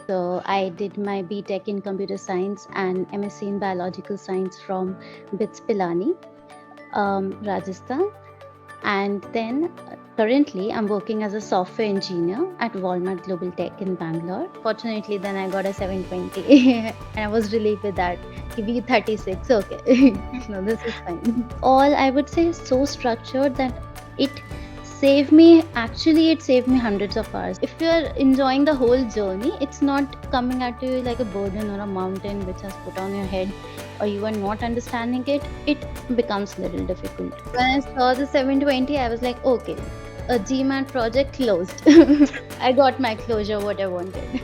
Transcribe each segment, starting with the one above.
So I did my BTech in computer science and MSc in biological science from BITS Pilani, Rajasthan. And then currently I'm working as a software engineer at Walmart Global Tech in Bangalore. Fortunately, then I got a 720 and I was relieved with that. V36, okay. No, this is fine. All I would say is so structured that it it saved me hundreds of hours. If you're enjoying the whole journey, it's not coming at you like a burden or a mountain which has put on your head, or you are not understanding it, it becomes a little difficult. When I saw the 720, I was like, okay, a GMAT project closed. I got my closure, what I wanted.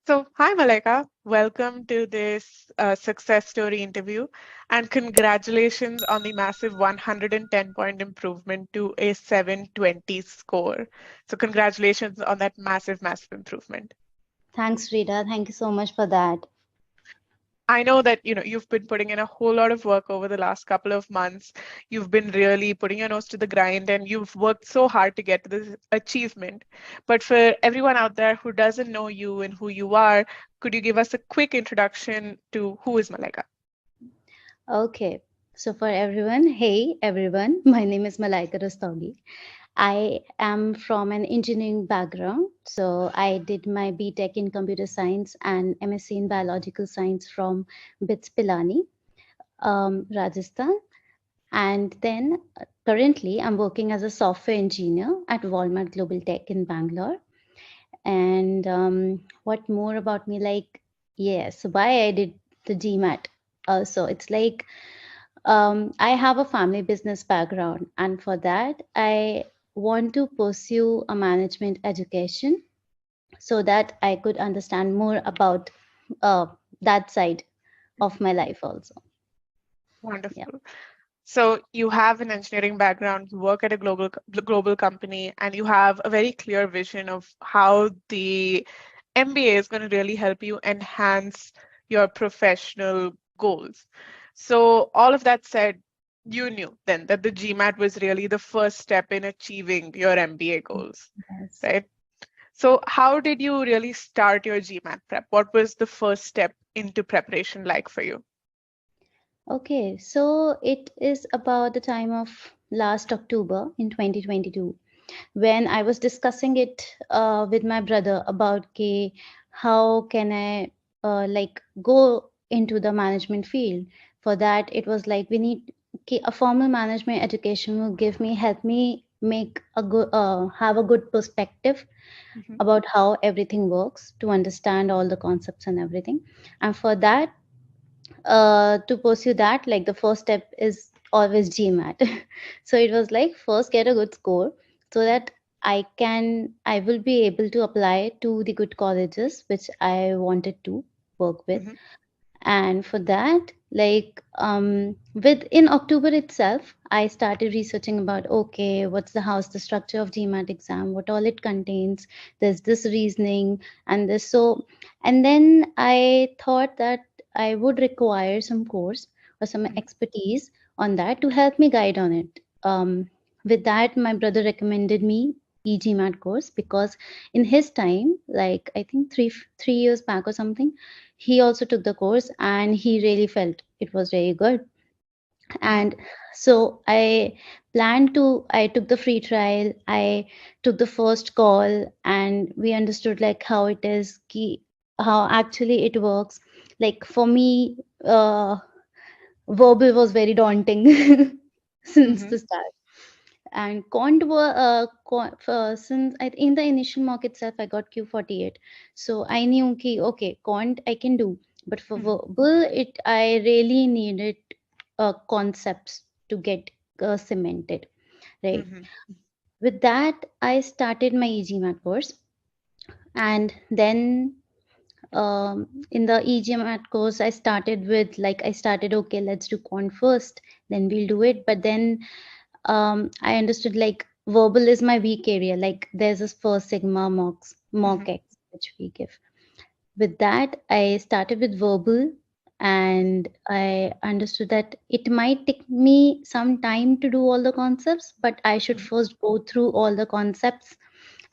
So, hi Malaika, welcome to this success story interview, and congratulations on the massive 110-point improvement to a 720 score. So, congratulations on that massive improvement. Thanks, Rita. Thank you so much for that. I know that you've been putting in a whole lot of work over the last couple of months. You've been really putting your nose to the grind and you've worked so hard to get to this achievement. But for everyone out there who doesn't know you and who you are, could you give us a quick introduction to who is Malaika? Okay. So for everyone, hey everyone, my name is Malaika Rastogi. I am from an engineering background. So I did my BTech in computer science and MSc in biological science from BITS Pilani, Rajasthan. And then currently I'm working as a software engineer at Walmart Global Tech in Bangalore. And what more about me? Like, yes, why I did the GMAT. So it's like I have a family business background, and for that, I want to pursue a management education so that I could understand more about uh, that side of my life also. Yeah. Wonderful. So you have an engineering background, you work at a global company, and you have a very clear vision of how the MBA is going to really help you enhance your professional goals. So all of that said, you knew then that the GMAT was really the first step in achieving your MBA goals, Yes. right? So how did you really start your GMAT prep? What was the first step into preparation like for you? Okay, so it is about the time of last October in 2022 when I was discussing it with my brother about how can I go into the management field. For that, it was like we need a formal management education will help me make a good have a good perspective Mhm. about how everything works to understand all the concepts and everything. And for that, to pursue that, like the first step is always GMAT. So it was like first get a good score so that I will be able to apply to the good colleges which I wanted to work with. Mhm. And for that, like within October itself, I started researching about okay, what's the how's the structure of GMAT exam, what all it contains. There's this reasoning and this so, and then I thought that I would require some course or some Mhm. expertise on that to help me guide on it. With that, my brother recommended me e-GMAT course because in his time, like I think 3 years back or something, he also took the course and he really felt it was very good. Mhm. And so I took the free trial, I took the first call, and we understood like how it is how actually it works. Like for me, verbal was very daunting since Mhm. the start. And since in the initial mock itself, I got Q48. So I knew, okay, quant I can do. But for Mhm. verbal, I really needed concepts to get cemented, right? Mhm. With that, I started my e-GMAT course. And then in the e-GMAT course, I started, okay, let's do quant first, then we'll do it. But then I understood like verbal is my weak area. Like there's this first sigma mock Mhm. X which we give. With that, I started with verbal and I understood that it might take me some time to do all the concepts, but I should Mhm. first go through all the concepts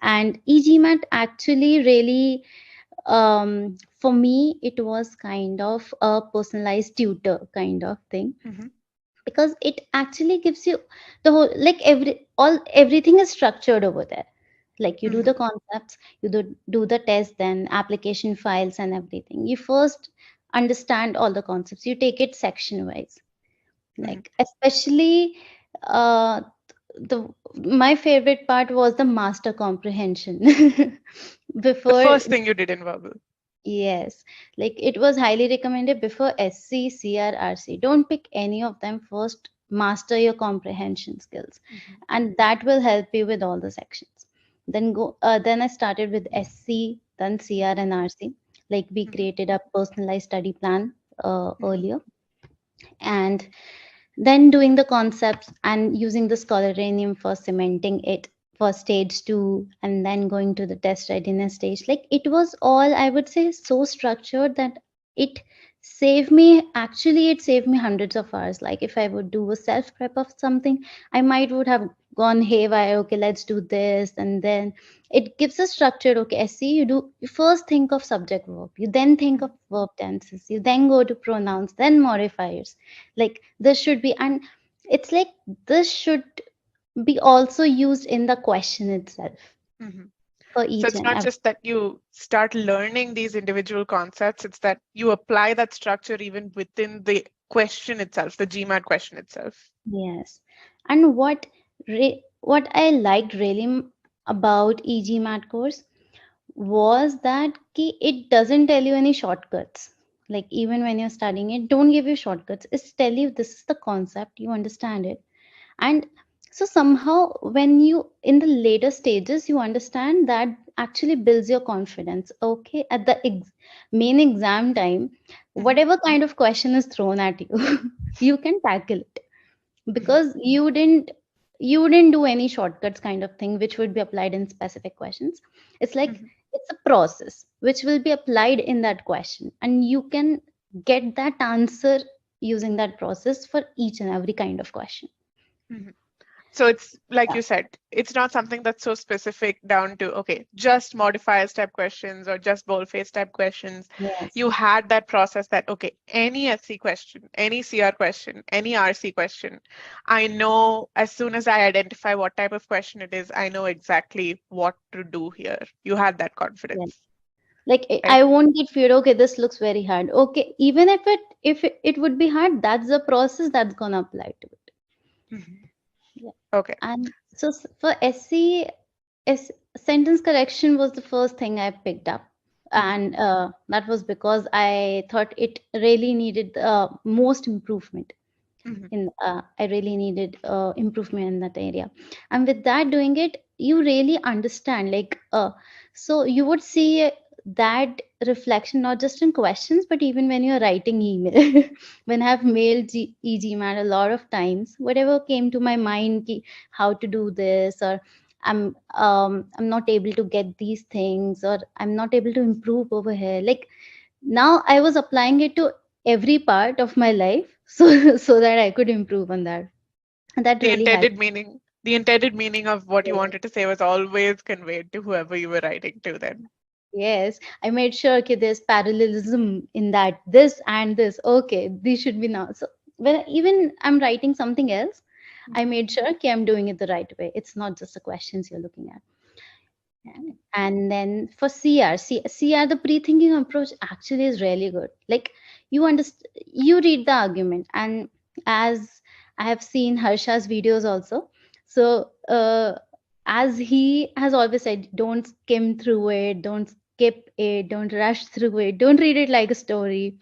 And e-GMAT actually really, for me, it was kind of a personalized tutor kind of thing, Mm-hmm. because it actually gives you the whole, like everything is structured over there. Like you do Mm-hmm. the concepts, you do the test, then application files and everything. You first understand all the concepts, you take it section wise. Mm-hmm. Like especially, uh the my favorite part was the master comprehension. The Before, first thing you did in verbal. yes, like it was highly recommended before SC, CRRC. Don't pick any of them first. Master your comprehension skills, Mm-hmm. and that will help you with all the sections. Then go. Then I started with SC, then CR and RC. Like we Mm-hmm. created a personalized study plan Mm-hmm. earlier, and then doing the concepts and using the scholaranium for cementing it for stage 2, and then going to the test readiness stage. Like it was all, I would say, so structured that it it saved me hundreds of hours. Like if I would do a self prep of something, I might would have gone haywire. Okay, let's do this, and then it gives a structure. Okay, SC, you first think of subject verb, you then think of verb tenses, you then go to pronouns, then modifiers. Like this should be, and it's like this should be also used in the question itself Mm-hmm. for So each it's and not every. just that you start learning these individual concepts, it's that you apply that structure even within the question itself, the GMAT question itself. Yes. And what I liked really about e-GMAT course was that it doesn't tell you any shortcuts. Like even when you're studying it, don't give you shortcuts. It's tell you this is the concept, you understand it. And so somehow when you in the later stages, you understand that actually builds your confidence. Okay, at the main exam time, Mm-hmm. whatever kind of question is thrown at you, you can tackle it, Mm-hmm. because you didn't do any shortcuts kind of thing which would be applied in specific questions. It's like Mm-hmm. it's a process which will be applied in that question, and you can get that answer using that process for each and every kind of question. Mm-hmm. So it's like Yeah. you said, it's not something that's so specific down to, okay, just modifiers type questions or just boldface type questions. Yes. You had that process that, okay, any SC question, any CR question, any RC question, I know as soon as I identify what type of question it is, I know exactly what to do here. You had that Yeah. confidence, Like right? I won't get feared. Okay, this looks very hard. Okay, even if it would be hard, that's the process that's gonna apply to it. Mhm. Yeah. Okay. And so for SC, sentence correction was the first thing I picked up, Mhm. and that was because I thought it really needed most improvement. Mhm. I really needed improvement in that area, and with that doing it, you really understand. Like so you would see that reflection not just in questions, but even when you're writing email. When I've mailed EGMAT a lot of times, whatever came to my mind, how to do this, or I'm not able to get these things, or I'm not able to improve over here. Like now I was applying it to every part of my life, so so that I could improve on that. And that The really helped. intended meaning of what you Yeah. wanted to say was always conveyed to whoever you were writing to then. Yes, I made sure okay, there's parallelism in that, this and this. Okay, these should be now. So when even I'm writing something else, I made sure okay, I'm doing it the right way. It's not just the questions you're looking at. And then for CR, the pre-thinking approach actually is really good. Like you read the argument, and as I have seen Harsha's videos also. So as he has always said, don't skim through it, don't skip it, don't rush through it, don't read it like a story.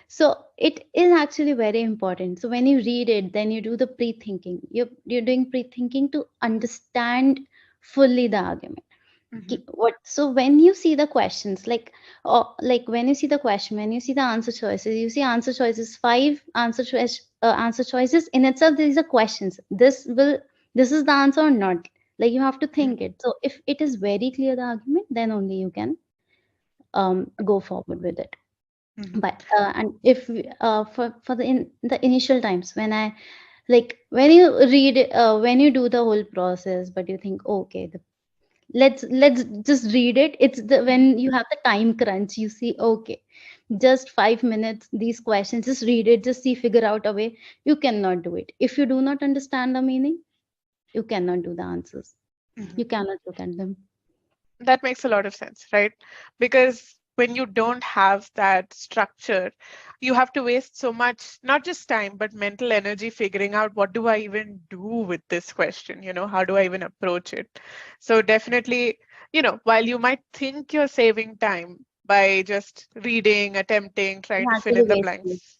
So it is actually very important. So when you read it, then you do the pre-thinking. You're doing pre-thinking to understand fully the argument. Mm-hmm. What, so when you see the questions, like when you see the question, when you see the answer choices, you see answer choices, five answer choices in itself. These are questions. This is the answer or not. Like you have to Mm-hmm. think it. So if it is very clear the argument, then only you can go forward with it. Mm-hmm. But and if for the initial times when I, like when you read when you do the whole process, but you think okay, let's just read it. It's the when you have the time crunch, you see, okay, just 5 minutes, these questions, just read it, just see, figure out a way. You cannot do it. If you do not understand the meaning, you cannot do the answers. Mhm. You cannot look at them. That makes a lot of sense, right? Because when you don't have that structure, you have to waste so much, not just time, but mental energy figuring out what do I even do with this question? How do I even approach it? So definitely, while you might think you're saving time by just reading, attempting, trying You're to fill actually in the wasting it. blanks,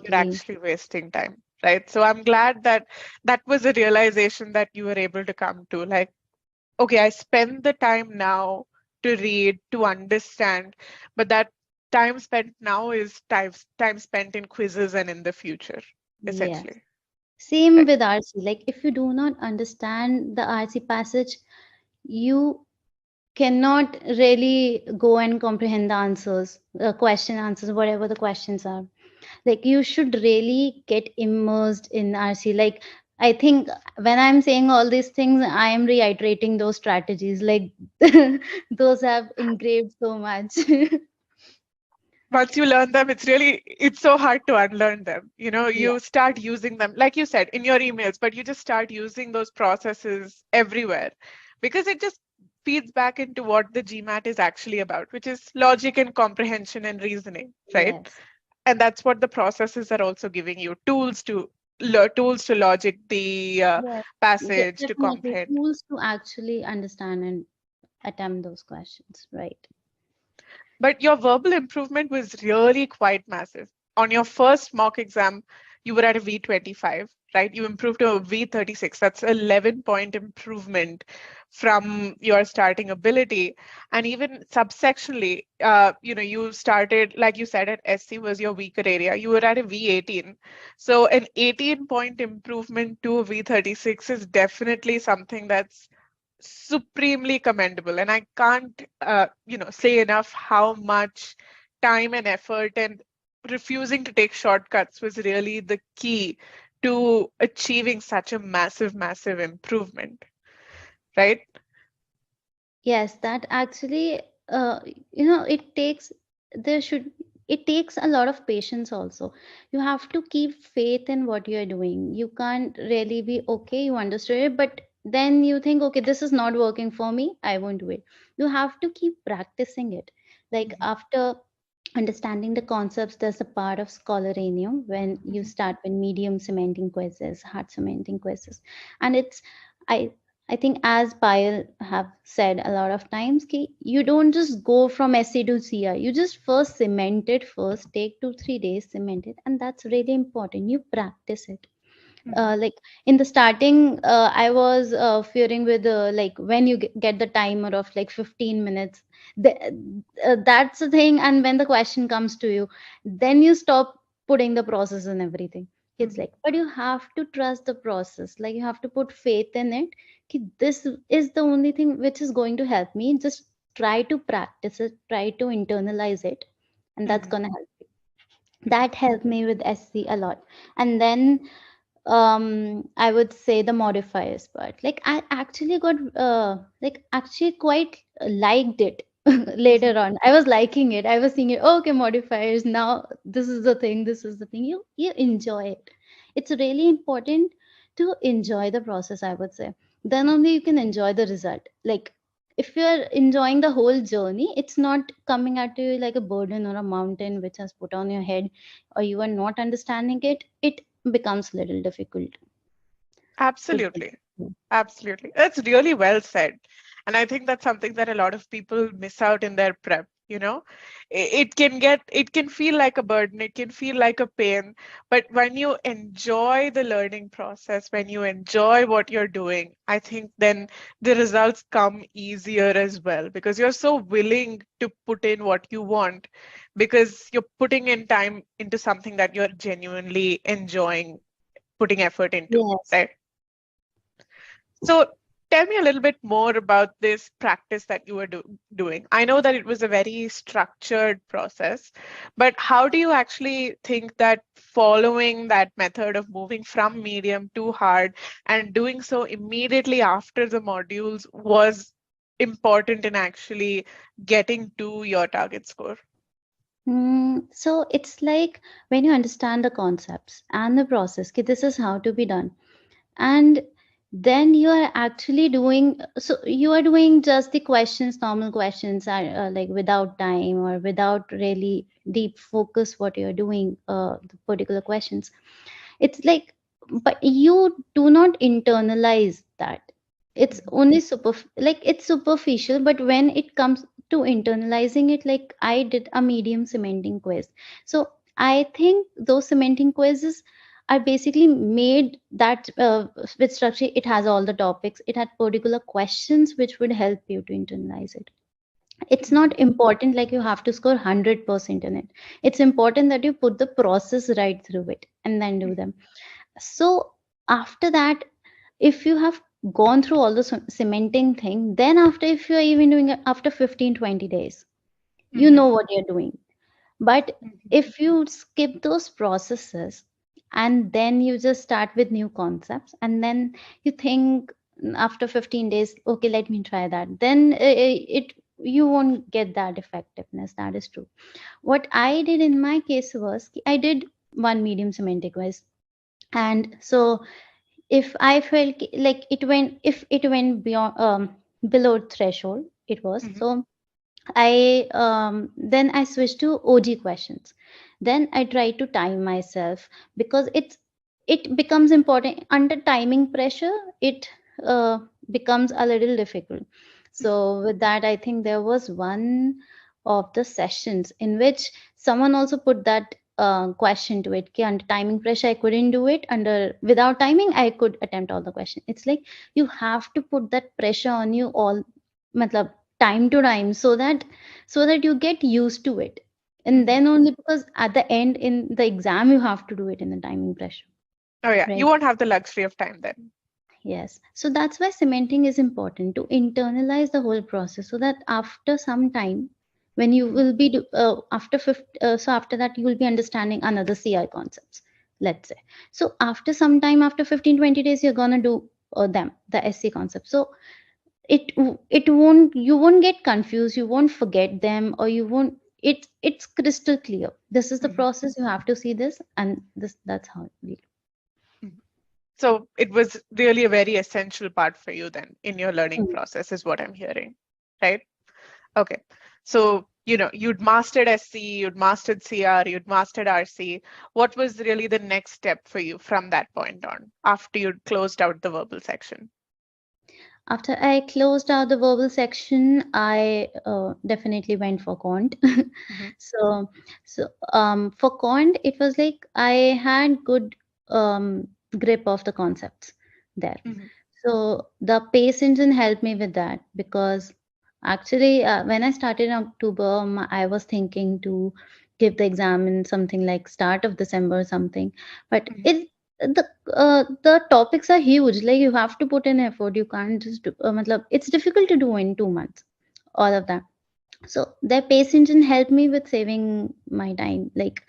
you're Totally. actually wasting time, right? So I'm glad that that was a realization that you were able to come to. Like, okay, I spend the time now to read, to understand, but that time spent now is time spent in quizzes and in the future, Yes. essentially. Same Right. with RC. Like if you do not understand the RC passage, you cannot really go and comprehend the answers, question answers, whatever the questions are. Like you should really get immersed in RC. Like I think when I'm saying all these things, I am reiterating those strategies. Like those have engraved so much. Once you learn them, it's so hard to unlearn them. Yeah. You start using them, like you said, in your emails, but you just start using those processes everywhere because it just feeds back into what the GMAT is actually about, which is logic and comprehension and reasoning, right? Yes. And that's what the processes are also giving you, tools to logic the Yes. passage, to Definitely comprehend. tools to actually understand and attempt those questions. Right. But your verbal improvement was really quite massive. On your first mock exam, you were at a V25, right? You improved to a V36. That's 11-point improvement from your starting ability. And even subsectionally, you started, like you said, at SC was your weaker area. You were at a V18. So an 18-point improvement to a V36 is definitely something that's supremely commendable. And I can't, say enough how much time and effort and refusing to take shortcuts was really the key to achieving such a massive, massive improvement, right? Yes, that actually, it takes, there should, it takes a lot of patience also. You have to keep faith in what you are doing. You can't really be, okay, you understood it, but then you think, okay, this is not working for me, I won't do it. You have to keep practicing it. Like Mhm, after understanding the concepts, there's a part of scholaranium when you mhm, start with medium cementing quizzes, hard cementing quizzes. And it's, I I think as Payal have said a lot of times, ki you don't just go from SC to CI. You just first cement it first, take 2 3 days, cement it, and that's really important. You practice it. mhm, Like in the starting, I was fearing with like when you get the timer of like 15 minutes. The, that's the thing. And when the question comes to you, then you stop putting the process and everything. It's mhm, like, but you have to trust the process. Like you have to put faith in it. Ki this is the only thing which is going to help me. Just try to practice it, try to internalize it, and that's mhm, gonna help you. mhm, That helped me with SC a lot. And then I would say the modifiers part. Like I actually got like actually quite liked it mhm, later on. I was liking it. I was seeing it, okay, modifiers, now this is the thing, this is the thing. You enjoy it. It's really important to enjoy the process, I would say. Then only you can enjoy the result. Like if you're enjoying the whole journey, it's not coming at you like a burden or a mountain which has put on your head, or you are not understanding it, it becomes little difficult to get Absolutely. through. Absolutely. That's really well said. And I think that's something that a lot of people miss out in their prep, it can feel like a burden, it can feel like a pain, but when you enjoy the learning process, when you enjoy what you're doing, I think then the results come easier as well because you're so willing to put in what you want because you're putting in time into something that you're genuinely enjoying putting effort into, Yes. right? So tell me a little bit more about this practice that you were doing. I know that it was a very structured process, but how do you actually think that following that method of moving from medium to hard and doing so immediately after the modules was important in actually getting to your target score? So it's like when you understand the concepts and the process, okay, this is how to be done. And then you are actually doing, so you are doing just the questions, normal questions, are like without time or without really deep focus what you're doing, the particular questions. It's like, but you do not internalize that. It's Mhm, only like it's superficial, but when it comes to internalizing it, like I did a medium cementing quiz. So I think those cementing quizzes are basically made that with structure. It has all the topics. It had particular questions which would help you to internalize it. It's mhm, not important like you have to score 100% in it. It's important that you put the process right through it and then do them. So after that, if you have gone through all the cementing thing, then after, if you're even doing it after 15-20 days, you mhm, know what you're doing. But mhm, if you skip those processes and then you just start with new concepts, and then you think after 15 days, okay, let me try that, then it you won't get that effectiveness. That is true. What I did in my case was I did one medium semantic quiz. And so if I felt like it went beyond below threshold, it was mhm, so I then I switched to OG questions. Then I try to time myself, because it becomes important under timing pressure. It becomes a little difficult. So with that, I think there was one of the sessions in which someone also put that question to it. Ki under timing pressure, I couldn't do it. Under without timing, I could attempt all the questions. It's like you have to put that pressure on you all, matlab, time to time, so that you get used to it. And mhm. then only, because at the end in the exam you have to do it in the timing pressure, Oh yeah, you right? won't have the luxury of time then. Yes, so that's why cementing is important, to internalize the whole process, so that after some time, when you Mhm, will be after 50, so after that you will be understanding another CI concepts, let's say. So after some time, after 15-20 days, you're gonna do them, the SC concepts. So it won't, you won't get confused, you won't forget them, or you won't, it's crystal clear. This is the mhm, process, you have to see this, and this, that's how we mhm. So it was really a very essential part for you then in your learning do. process, is what I'm hearing, right? Okay. So, you'd mastered SC, you'd mastered CR, you'd mastered RC. What was really the next step for you from that point on, after you'd closed out the verbal section? After I closed out the verbal section, I definitely went for quant. Mhm, so, for quant, it was like I had good grip of the concepts there. mhm, So the pace engine helped me with that, because actually, when I started in October, I was thinking to give the exam in something like start of December or something. But mhm, the topics are huge. Like you have to put in effort. You can't just do. Matlab, it's difficult to do in 2 months. All of that. So their pace engine helped me with saving my time. Like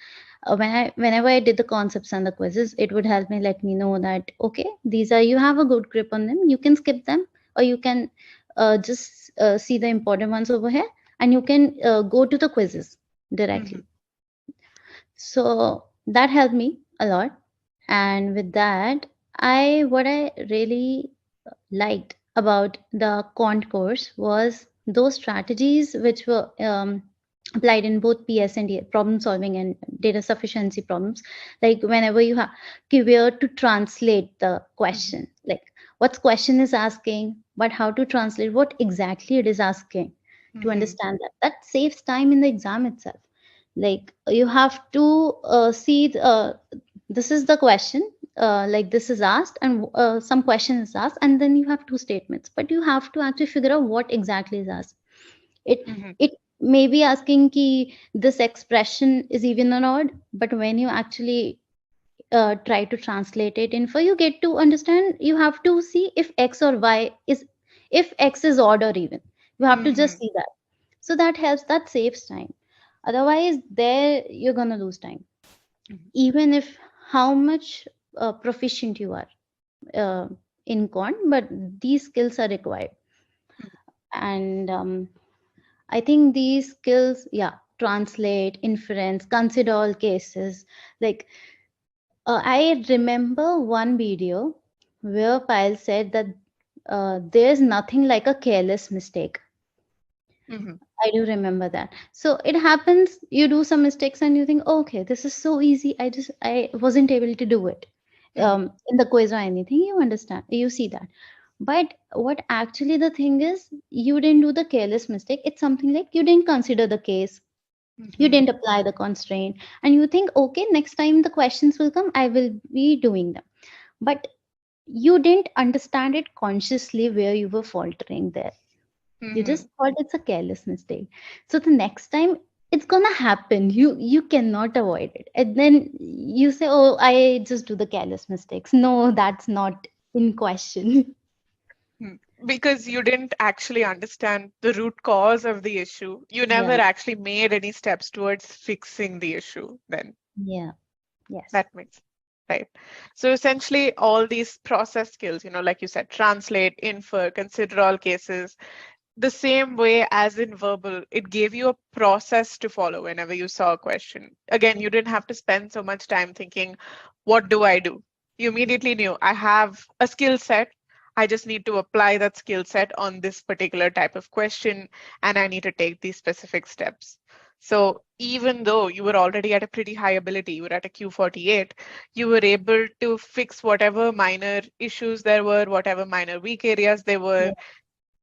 whenever I did the concepts and the quizzes, it would help me, let me know that okay, these are, you have a good grip on them, you can skip them, or you can just see the important ones over here, and you can go to the quizzes mhm, directly. So that helped me a lot. And with that, what I really liked about the quant course was those strategies which were applied in both PS and problem solving and data sufficiency problems. Like whenever you have where to translate the mhm, question, like what question is asking, but how to translate what exactly it is asking, to mhm, understand that. That saves time in the exam itself. Like you have to see this is the question, like this is asked, and some question is asked, and then you have two statements, but you have to actually figure out what exactly is asked. mhm, It may be asking ki this expression is even or odd, but when you actually try to translate it in, for you get to understand, you have to see if x or y is, if x is odd or even, you have to just mhm, see that. So that helps, that saves time. Otherwise there you're gonna lose time, mhm. even if how much proficient you are uh, in quant, but these skills are required. And I think these skills, yeah, translate, inference, consider all cases. Like, I remember one video where Pyle said that there's nothing like a careless mistake. Mhm. I do remember that. So it happens, you do some mistakes and you think, "Oh, okay, this is so easy. I wasn't able to do it Mhm. in the quiz or anything." You understand, you see that. But what actually the thing is, you didn't do the careless mistake. It's something like you didn't consider the case, you Mhm. didn't apply the constraint, and you think, okay, next time the questions will come, I will be doing them. But you didn't understand it consciously where you were faltering there. You just Mhm. thought it's a careless mistake. So the next time it's gonna happen. You cannot avoid it. And then you say, "Oh, I just do the careless mistakes." No, that's not in question. Mm. Because you didn't actually understand the root cause of the issue. You never Yeah, actually made any steps towards fixing the issue then. yeah, yes, That makes right. So essentially, all these process skills, like you said, translate, infer, consider all cases, the same way as in verbal, it gave you a process to follow whenever you saw a question. Again, you didn't have to spend so much time thinking, what do I do? You immediately knew I have a skill set. I just need to apply that skill set on this particular type of question, and I need to take these specific steps. So even though you were already at a pretty high ability, you were at a Q48, you were able to fix whatever minor issues there were, whatever minor weak areas there were, yeah,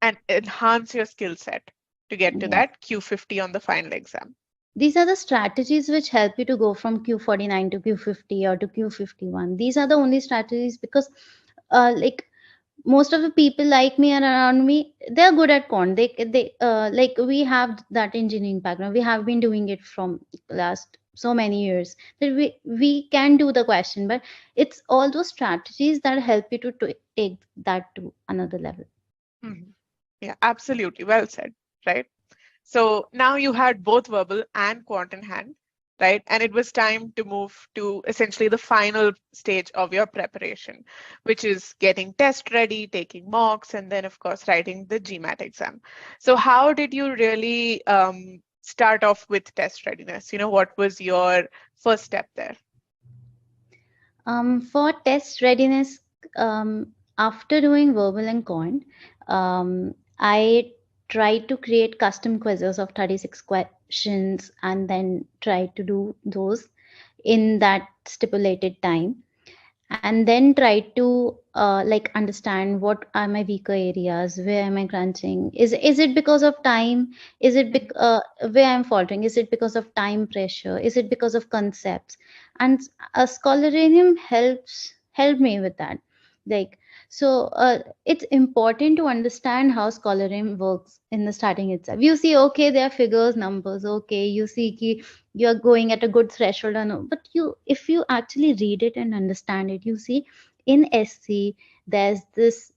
and enhance your skill set to get to yeah. that Q50 on the final exam. These are the strategies which help you to go from Q49 to Q50 or to Q51. These are the only strategies because, like, most of the people like me and around me, they're good at quant. They like, we have that engineering background. We have been doing it from last so many years that we can do the question. But it's all those strategies that help you to take that to another level. Mhm. Yeah, absolutely. Well said, right? So now you had both verbal and quant in hand, right? And it was time to move to essentially the final stage of your preparation, which is getting test ready, taking mocks, and then, of course, writing the GMAT exam. So, how did you really start off with test readiness? What was your first step there? For test readiness, after doing verbal and quant, I tried to create custom quizzes of 36 questions and then try to do those in that stipulated time, and then try to like understand what are my weaker areas, where am I crunching, is it because of time, is it where I'm faltering, is it because of time pressure, is it because of concepts. And a scholarium help me with that. Like, so it's important to understand how scholarium works in the starting itself. You see, okay, there are figures, numbers, okay, you see ki you're going at a good threshold or no, but you, if you actually read it and understand it, you see in SC there's this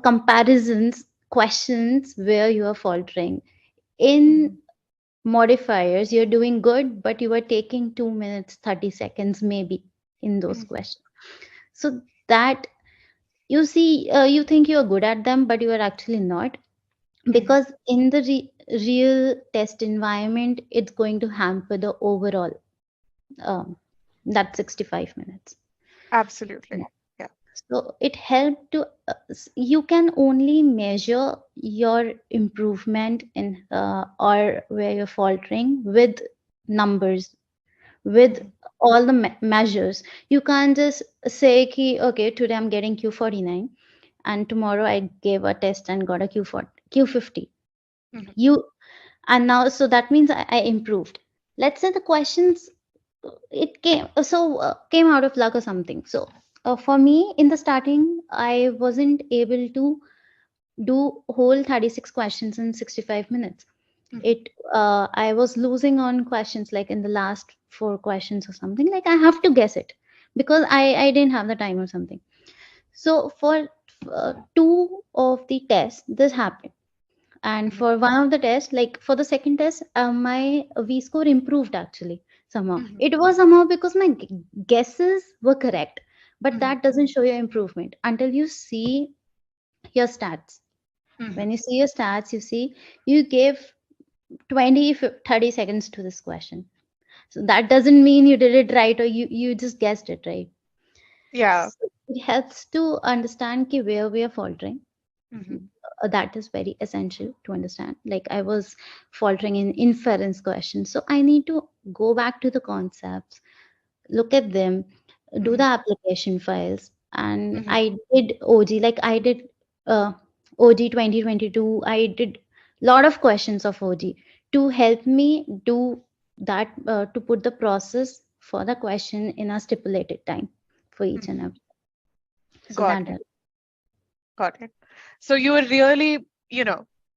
comparisons questions where you are faltering. In Mhm. modifiers you're doing good, but you are taking 2 minutes 30 seconds maybe in those Mhm. questions. So that, you see, you think you're good at them but you are actually not, Mhm. because in the real test environment it's going to hamper the overall um, that 65 minutes. Absolutely. Yeah. Yeah. So it helped to, you can only measure your improvement in or where you're faltering with numbers, with Mhm. all the measures. You can't just say ki, okay, today I'm getting Q49 and tomorrow I gave a test and got a Q40, Q50. Mhm. You, and now, so that means I improved. Let's say the questions, it came out of luck or something. So for me in the starting I wasn't able to do whole 36 questions in 65 minutes. Mhm. It I was losing on questions, like in the last four questions or something, like I have to guess it because I didn't have the time or something. So for two of the tests this happened, and Mhm. for one of the tests, like for the second test, my V score improved actually somehow. Mhm. It was somehow because my guesses were correct, but Mhm. that doesn't show your improvement until you see your stats. Mhm. When you see your stats, you see you gave 30 seconds to this question. So that doesn't mean you did it right or you just guessed it right. Yeah. So it helps to understand ki where we are faltering. Mhm. That is very essential to understand. Like I was faltering in inference questions. So I need to go back to the concepts, look at them, do the Mhm. application files. And Mhm. I did OG, like I did OG 2022. I did lot of questions of OG to help me do that, to put the process for the question in a stipulated time for each and Mhm. every. So Got that it. Got it. So you were really,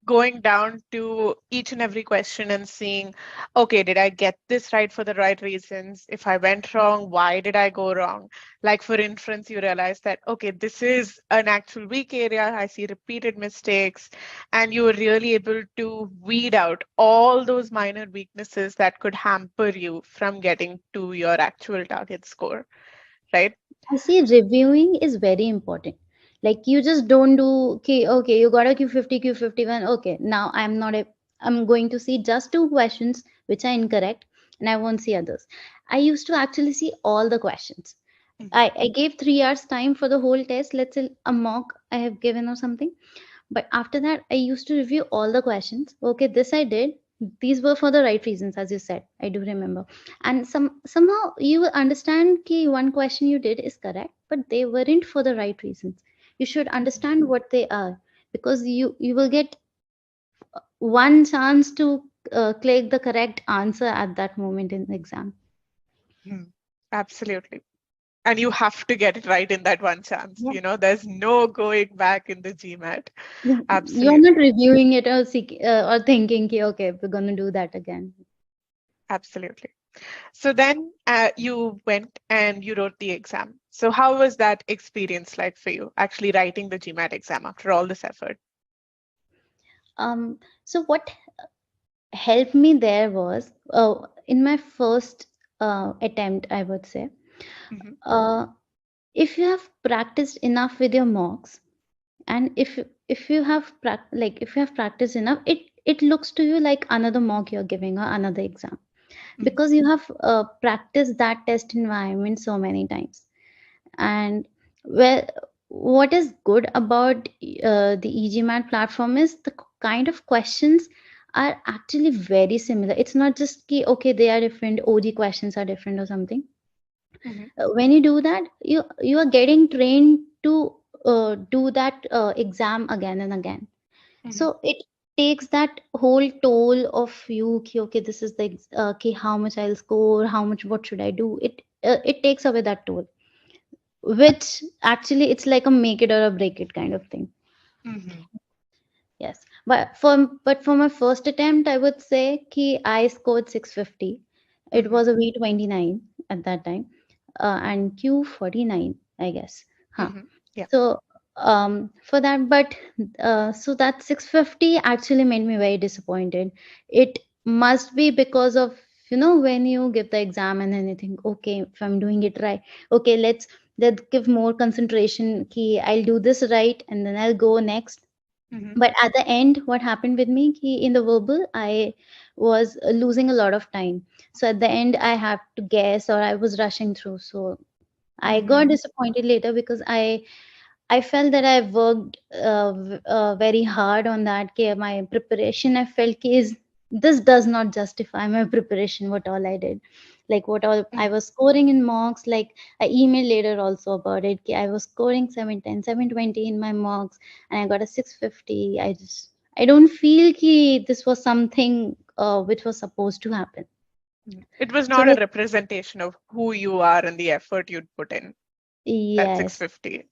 going down to each and every question and seeing, okay, did I get this right for the right reasons? If I went wrong, why did I go wrong? Like for inference, you realize that, okay, this is an actual weak area. I see repeated mistakes. And you were really able to weed out all those minor weaknesses that could hamper you from getting to your actual target score, right? I see reviewing is very important. Like you just don't do okay, you got a Q50, Q51. Okay, now I'm going to see just two questions which are incorrect and I won't see others. I used to actually see all the questions. Mhm. I gave 3 hours time for the whole test. Let's say a mock I have given or something. But after that, I used to review all the questions. Okay, this I did. These were for the right reasons, as you said. I do remember. And somehow you will understand ki one question you did is correct, but they weren't for the right reasons. You should Mhm. understand what they are because you will get one chance to click the correct answer at that moment in the exam. Mhm. Absolutely. And you have to get it right in that one chance. Yeah. There's no going back in the GMAT. You're not Absolutely. reviewing it or thinking, ki, okay, we're going to do that again. Absolutely. So then you went and you wrote the exam. So how was that experience like for you, actually writing the GMAT exam after all this effort? So what helped me there was in my first attempt, I would say, Hmm. uh, if you have practiced enough with your mocks, and if you have if you have practiced enough, it looks to you like another mock you're giving or another exam Hmm. because you have practiced that test environment so many times. And well, what is good about the e-GMAT platform is the kind of questions are actually very similar. It's not just ki, okay, they are different, OG questions are different or something. Hmm. When you do that, you are getting trained to do that exam again and again. Hmm. So it takes that whole toll of you, ki, okay, this is the ki, how much I'll score, how much, what should I do. It takes away that toll, which actually it's like a make it or a break it kind of thing. Hmm. Yes, but for my first attempt, I would say ki I scored 650. It Hmm. was a V29 at that time, and Q49, I guess. Huh. Hmm. Yeah. So for that, but so that 650 actually made me very disappointed. It must be because of when you give the exam and then you think, okay, if I'm doing it right, okay, let's give more concentration. Ki I'll do this right, and then I'll go next. Hmm. But at the end, what happened with me, in the verbal, I was losing a lot of time. So at the end, I had to guess or I was rushing through. So I got Hmm. disappointed later because I felt that I worked very hard on that. My preparation, I felt is this does not justify my preparation. What all I did, like what all I was scoring in mocks. Like I emailed later also about it. I was scoring 710, 720 in my mocks, and I got a 650. I don't feel ki this was something which was supposed to happen. It was So not a representation of who you are and the effort you'd put in. That yes. 650.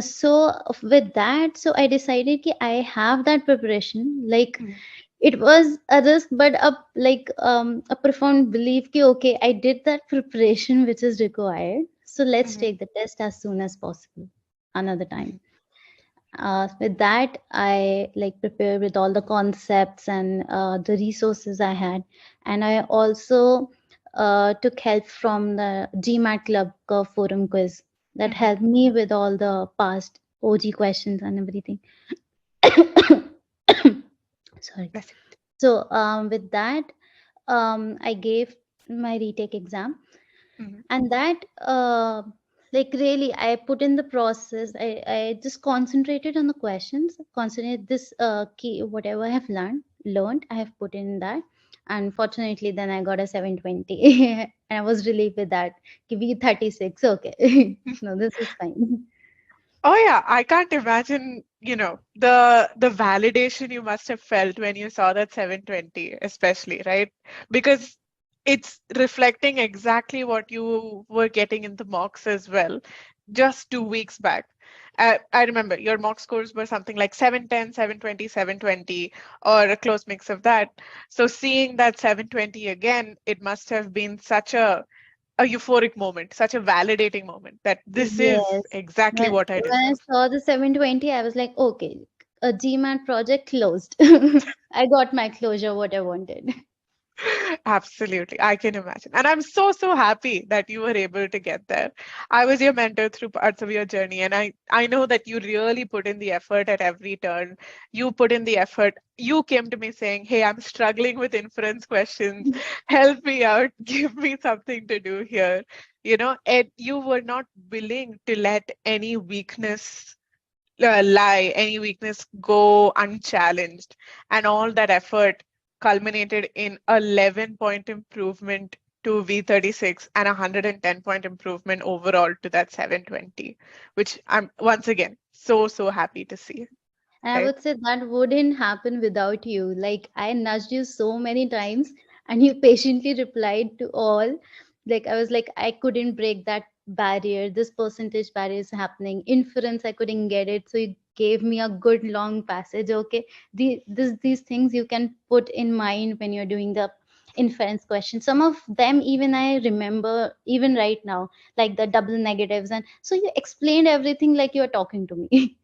So with that, so I decided ki I have that preparation. Like Mhm. it was a risk, but a profound belief ki okay, I did that preparation which is required. So let's Mhm. take the test as soon as possible, another time. Mhm. With that, I like prepared with all the concepts and the resources I had, and I also took help from the GMAT Club forum quiz that Mhm. helped me with all the past OG questions and everything. Sorry. Bless you. So with that, I gave my retake exam, Mhm. and that like really I put in the process. I just concentrated on the questions, concentrate this key whatever I have learned I have put in that. And fortunately then I got a 720 and I was relieved with that. V36, okay. No, this is fine. Oh yeah, I can't imagine, the validation you must have felt when you saw that 720, especially, right? Because it's reflecting exactly what you were getting in the mocks as well, just 2 weeks back. I remember your mock scores were something like 710, 720, 720, or a close mix of that. So seeing that 720 again, it must have been such a euphoric moment, such a validating moment that this is Yes. exactly what I When I deserve. saw the 720, I was like, okay, a GMAT project closed. I got my closure, what I wanted. Absolutely, I can imagine. And I'm so, so happy that you were able to get there. I was your mentor through parts of your journey, and I know that you really put in the effort at every turn. You put in the effort. You came to me saying, "Hey, I'm struggling with inference questions. Help me out. Give me something to do here." And you were not willing to let any weakness lie, any weakness go unchallenged. And all that effort culminated in 11-point improvement to V36 and 110-point improvement overall to that 720, which I'm once again so, so happy to see, And I right? would say that wouldn't happen without you. Like I nudged you so many times and you patiently replied to all. Like I was like, I couldn't break that barrier. This percentage barrier is happening. Inference, I couldn't get it. So you gave me a good long passage. Okay. These things you can put in mind when you're doing the inference question. Some of them even I remember even right now, like the double negatives. And so you explained everything like you're talking to me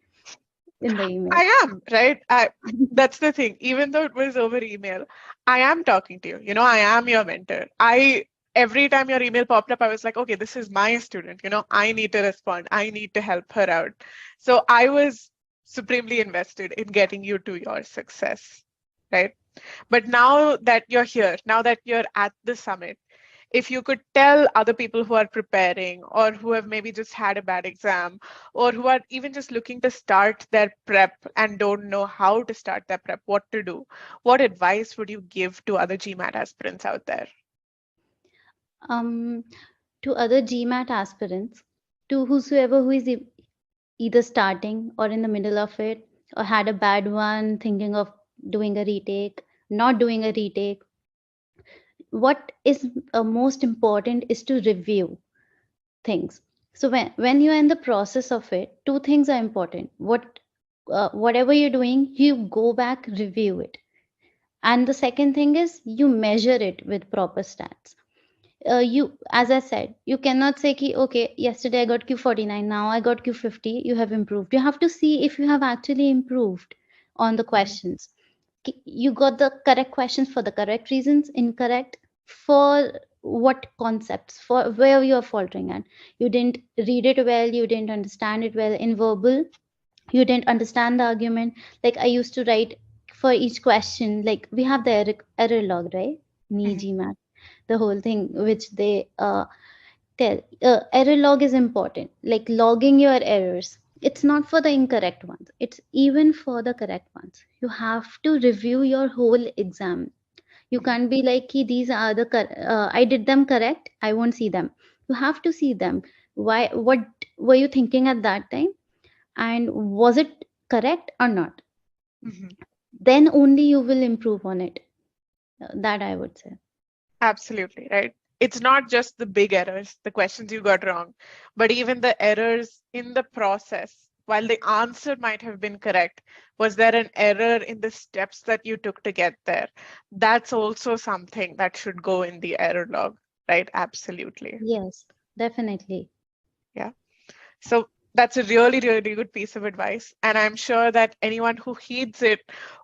in the email. I am, right? That's the thing. Even though it was over email, I am talking to you. I am your mentor. Every time your email popped up, I was like, okay, this is my student. I need to respond. I need to help her out. So I was supremely invested in getting you to your success, right? But now that you're here, now that you're at the summit, if you could tell other people who are preparing or who have maybe just had a bad exam or who are even just looking to start their prep and don't know how to start their prep, what to do, what advice would you give to other GMAT aspirants out there? um, to other GMAT aspirants, to whosoever who is either starting or in the middle of it, or had a bad one, thinking of doing a retake, not doing a retake, what is most important is to review things. So when you're in the process of it, two things are important. Whatever you're doing, you go back, review it. And the second thing is you measure it with proper stats. You, as I said, you cannot say ki, okay, yesterday I got Q49, now I got Q50, you have improved. You have to see if you have actually improved on the Mhm. questions. You got the correct questions for the correct reasons, incorrect for what concepts, for where you are faltering at. You didn't read it well, you didn't understand it well in verbal, you didn't understand the argument. Like I used to write for each question, like we have the error log, right? In Mhm. e-GMAT, the whole thing which they tell. Error log is important, like logging your errors. It's not for the incorrect ones, it's even for the correct ones. You have to review your whole exam. You Mhm. can't be like, these are the I did them correct, I won't see them. You have to see them. Why? What were you thinking at that time, and was it correct or not? Mhm. Then only you will improve on it. That I would say. Absolutely, right. It's not just the big errors, the questions you got wrong, but even the errors in the process. While the answer might have been correct, was there an error in the steps that you took to get there? That's also something that should go in the error log, right? Absolutely. Yes, definitely. Yeah. So that's a really, really good piece of advice. And I'm sure that anyone who heeds it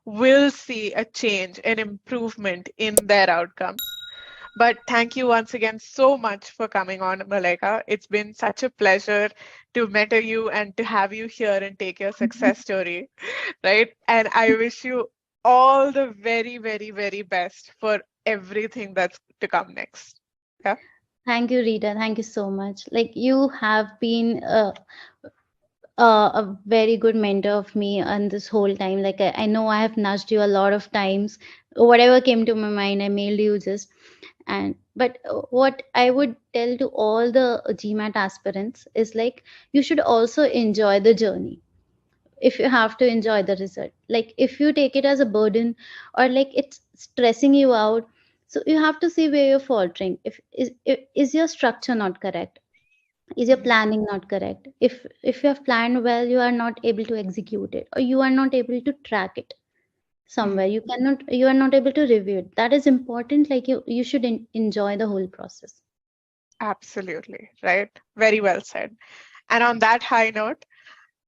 will see a change, an improvement in their outcomes. But thank you once again so much for coming on, Malaika. It's been such a pleasure to mentor you and to have you here and take your success story, right? And I wish you all the very, very, very best for everything that's to come next. Yeah. Thank you, Rita. Thank you so much. Like you have been a very good mentor of me on this whole time. Like I know I have nudged you a lot of times. Whatever came to my mind, I mailed you just. And but what I would tell to all the GMAT aspirants is like you should also enjoy the journey. If you have to enjoy the result, like if you take it as a burden or like it's stressing you out, so you have to see where you're faltering. Is your structure not correct? Is your Mhm. planning not correct? If you have planned well, you are not able to execute it, or you are not able to track it somewhere, Mhm. you are not able to review it. That is important. Like you should enjoy the whole process. Absolutely, right? Very well said. And on that high note,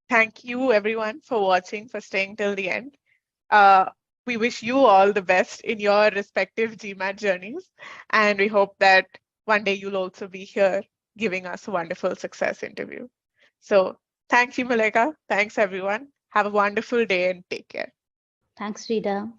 thank you everyone for watching, for staying till the end. Uh, we wish you all the best in your respective GMAT journeys, and we hope that one day you'll also be here giving us a wonderful success interview. So, thank you, Malaika. Thanks, everyone. Have a wonderful day and take care. Thanks, Rita.